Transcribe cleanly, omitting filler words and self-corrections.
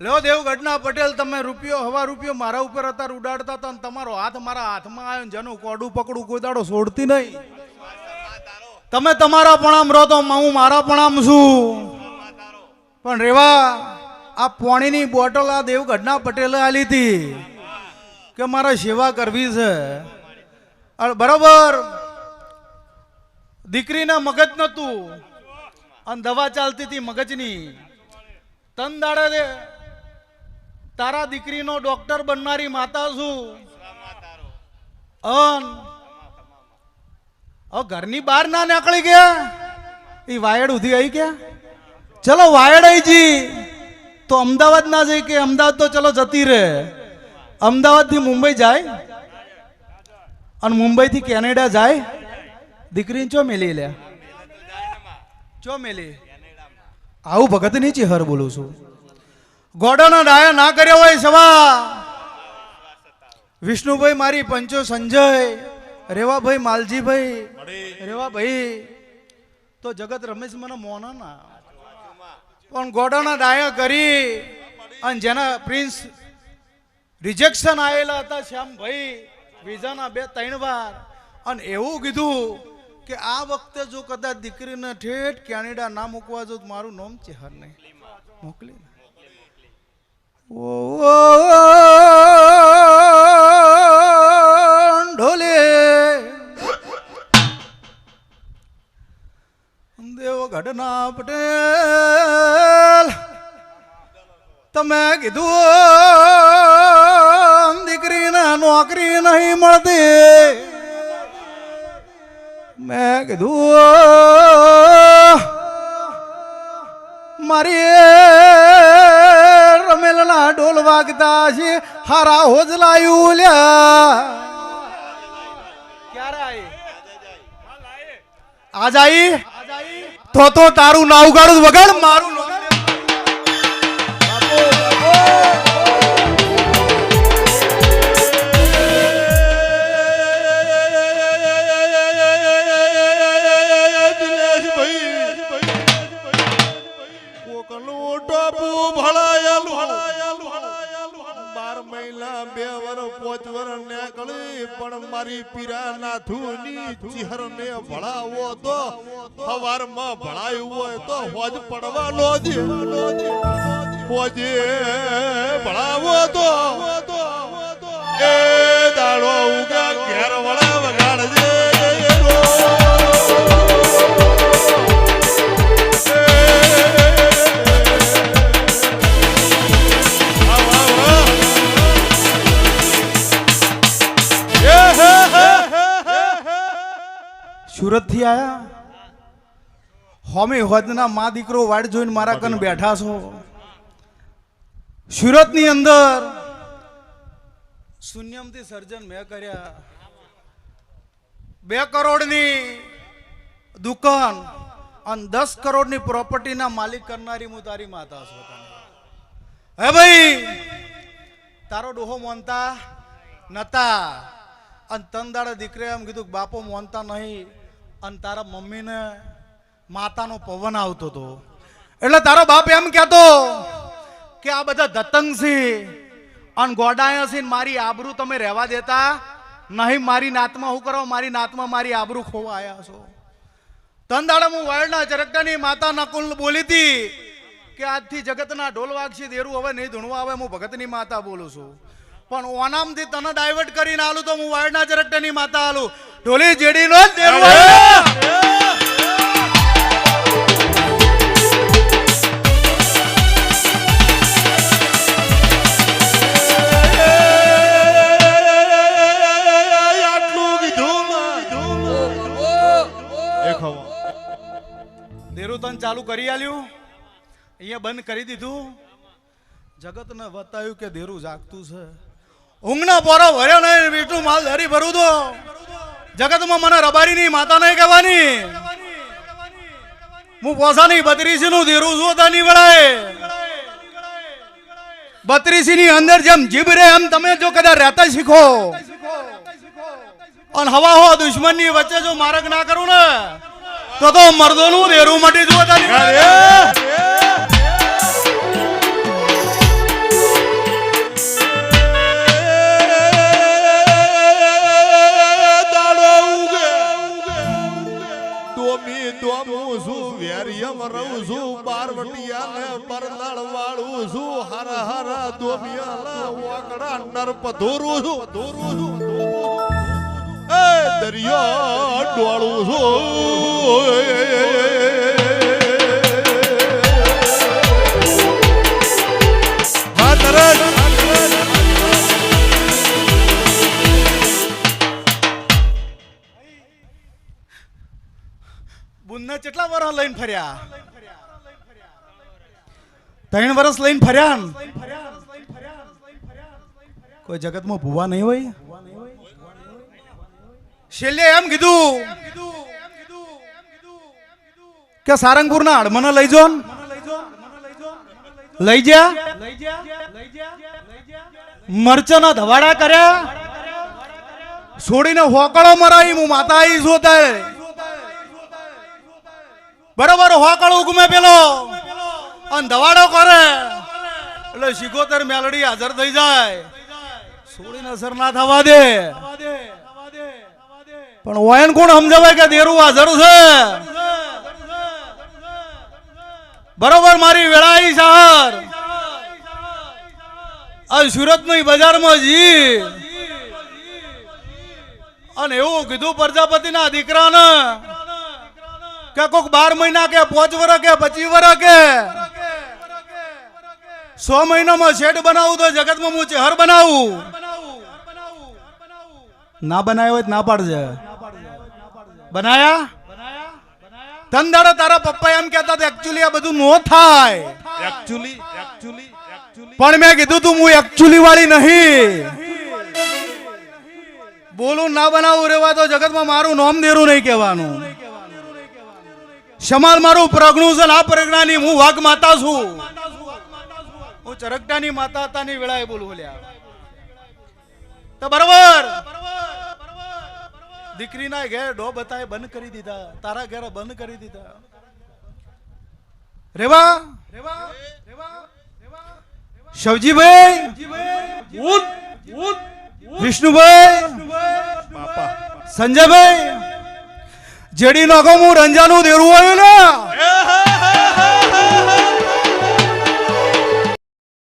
લ્યો દેવગઢના પટેલ, તમે રૂપિયો હવા રૂપિયો મારા ઉપર અત્યારે ઉડાડતા હતા, તમારો હાથ મારા હાથમાં આવ્યો ને જેનું કોડું પકડું કોઈ દાડો છોડતી નહીં. તમે તમારા પણામ રહો તો હું મારા પણામ છું. પણ રેવા આ પાણીની બોટલ આ દેવગઢના પટેલે આલી હતી કે મારા સેવા કરવી છે. બરાબર દીકરીના મગજ નતું અને દવા ચાલતી હતી મગજની. તન દાડે દે તારા દીકરીનો ડોક્ટર બનનારી માતા છું. ઘરની બહાર ના નીકળી ગયા એ વાયડ ઉધી આવી ગયા. ચલો વાયડ આવી જી તો અમદાવાદ ના જઈ કે અમદાવાદ તો ચલો જતી રહે. અમદાવાદ થી મુંબઈ જાય અને મુંબઈ થી કેનેડા જાય. દીકરીને ચો મેલી લે ચો મેલી. આવું ભગત ની ચિહર બોલું છું. ગોડાના ડાયા ના કર્યો હોય સવા. વિષ્ણુભાઈ મારી પંચો સંજય, રેવાભાઈ માલજીભાઈ, રેવાભાઈ તો જગત રમેશ મને મોના ના. પણ ગોડાના ડાયા કરી અને જેના પ્રિન્સ રિજેક્શન આવેલા હતા શ્યામભાઈ વિઝાના 2-3 વાર, અને એવું કીધું કે આ વખતે જો કદાચ દીકરીને ઠેઠ કેનેડા ના મૂકવા જો મારું નામ ચેહર નહીં મોકલી. ઢોલે દેવગઢના પટેલ, તમે કીધું દીકરીને નોકરી નહીં મળતી. મેં કીધું મારી રમેલના ઢોલ વાગતા છે હારા હોજલાયું લ્યા. ક્યારે આવી? આજ આવી તો તારું ના ઉગાડું વગાડ મારું નામ. પણ મારી પીરા નાથુની ચિહર ને ભળાવો તો સવારમાં ભળાયું હોય તો હોજ પડવાનો જ હોજે ભળાવો તો એ દાડો ઉગા ઘેર વળા વગાડજે. સુરત થી આયા હોમી હોદના મા દીકરો વાડ જોઈને મારા કન બેઠા છો. સુરત ની અંદર શૂન્યમથી સર્જન મેં કર્યા. 2 કરોડની દુકાન અને 10 કરોડની પ્રોપર્ટીના માલિક કરનારી હું તારી માતા છું. હે ભાઈ તારો ડોહો મોનતા નતા અને તંદાડા દીકરે એમ કીધું બાપો મોનતા નહીં, અને તારા મમ્મીને માતાનો પવન આવતો હતો એટલે તારો બાપ એમ કહેતો કે આ બધા દતંગ છે અને ગોડાયા છે, મારી આબરૂ તમે રહેવા દેતા નહીં. મારી નાતમાં હું કરો? મારી નાતમાં મારી આબરૂ ખોવા આવ્યા છો. તંદાડા હું વાળના ચરકટાની માતા નકુલ બોલી હતી કે આજથી જગતના ઢોલ વાગશે, દેરું હવે નહીં ધૂણવા આવે. હું ભગતની માતા બોલું છું. પણ ઓનામથી તને ડાયવર્ટ કરીને આલું તો હું વાળના ચરકટાની માતા આલું. ઢોલી જેડીનો જ દેરું. દેરું તને ચાલુ કરી આલ્યું, અહીંયા બંધ કરી દીધું. જગતને બતાવ્યું કે દેરું જાગતું છે. ઊંઘના પોરો ભર્યો નહીં, બીટું માલ ધરી ભરું તો જગતમાં મને રબારીની માતા નહીં કહેવાની. હું પોસાની 32 નું દેરું છું તો નહીં વળાય. 32 ની અંદર જેમ જીભ રે એમ તમે જો કદાચ રહેતા શીખો અને હવા હો દુશ્મન ની વચ્ચે જો માર્ગ ના કરું ને તો મર્દોનું દેરું મટી જુઓ. હજાર લડવાળું છું હરા હરા દોમિયાલા વાકડા નરપ ધોરું છું એ દરિયા ડોળું છું બુનને કેટલા વર્ષ લઈને ફર્યા? 3 વર્ષ લઈને ફર્યા ને? કોઈ જગતમાં ભૂવા નહીં હોય? છેલ્લે એમ કીધું કે સારંગપુરના હડમને લઈ જો ને. લઈ જા. મરચાના ધવાડા કર્યા, છોડીને હોકળો મરાઈ. હું માતા આવી છું તારે બરોબર. હોકળો ઉગમે પેલો અને ધવાડો કરે એટલે 76 મેલડી હાજર થઈ જાય. છોડીને અસર ના થવા દે. પણ ઓયન કોણ સમજાવે કે દેરું હાજર છે બરોબર. મારી વેળાઈ શહર આ સુરત ની બજારમાં જી અને એવું કીધું પ્રજાપતિના દીકરાને કે કોક 12 મહિના કે 5 વર્ષ કે 25 વર્ષ કે 100 મહિનામાં શેડ બનાવું તો જગતમાં હું ચહેર બનાવું. ના બનાવ્યો હોય ના પાડજે. બનાયા તંદાડે તારા પપ્પા એમ કહેતા હતા એકચ્યુઅલી આ બધું નો થાય. એકચ્યુઅલી પણ મેં કીધું તું હું એકચ્યુઅલી વાળી નહીં. બોલું ના બનાવું રેવા તો જગતમાં મારું નામ દેરું નહીં કહેવાનું. સમાલ મારું પ્રજ્ઞું છે. આ પ્રજ્ઞાની હું વાઘ માતા છું. હું ચરકટાની માતા હતાની વેળાએ બોલું લ્યા તો બરોબર. દીકરીના ઘેર ડો બતાય બંધ કરી દીધા, તારા ઘેર બંધ કરી દીધા. રેવા શવજીભાઈ, વિષ્ણુભાઈ, સંજયભાઈ, જેડી નાખો હું રંજાનું દેરું આવ્યું ને